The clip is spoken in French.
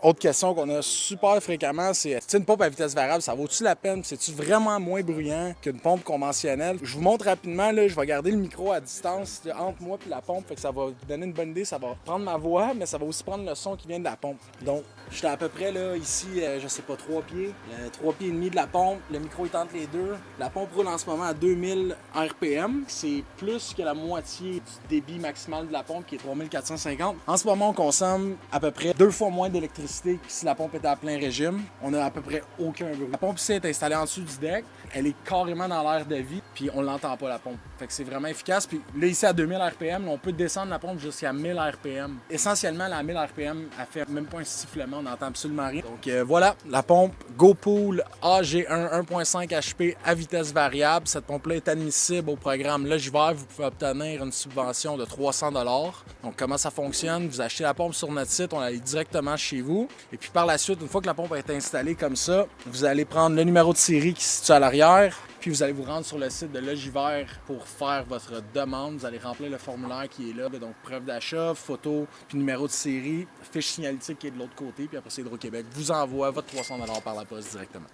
Autre question qu'on a super fréquemment, c'est une pompe à vitesse variable, ça vaut-tu la peine? C'est-tu vraiment moins bruyant qu'une pompe conventionnelle? Je vous montre rapidement, là, je vais garder le micro à distance entre moi et la pompe, fait que ça va vous donner une bonne idée, ça va prendre ma voix, mais ça va aussi prendre le son qui vient de la pompe. Donc, j'étais à peu près là, ici, je sais pas, 3 pieds, 3 pieds et demi de la pompe, le micro est entre les deux. La pompe roule en ce moment à 2000 RPM, c'est plus que la moitié du débit maximal de la pompe qui est 3450. En ce moment, on consomme à peu près 2 fois moins d'électricité que si la pompe était à plein régime. On a à peu près aucun bruit. La pompe ici est installée en dessous du deck. Elle est carrément dans l'air de vie, puis on l'entend pas la pompe. Fait que c'est vraiment efficace. Puis là, ici à 2000 RPM, on peut descendre la pompe jusqu'à 1000 RPM. Essentiellement, la 1000 RPM, elle fait même pas un sifflement, on n'entend absolument rien. Donc voilà, la pompe GoPool AG1 1.5 HP à vitesse variable. Cette pompe-là est admissible au programme Logivert. Vous pouvez obtenir une subvention de 300 $. Donc comment ça fonctionne? Vous achetez la pompe sur notre site, on la lit directement chez vous. Et puis par la suite, une fois que la pompe a été installée comme ça, vous allez prendre le numéro de série qui se situe à l'arrière, puis vous allez vous rendre sur le site de Logivert pour faire votre demande. Vous allez remplir le formulaire qui est là, donc preuve d'achat, photo, puis numéro de série, fiche signalétique qui est de l'autre côté, puis après c'est Hydro-Québec vous envoie votre 300 $ par la poste directement.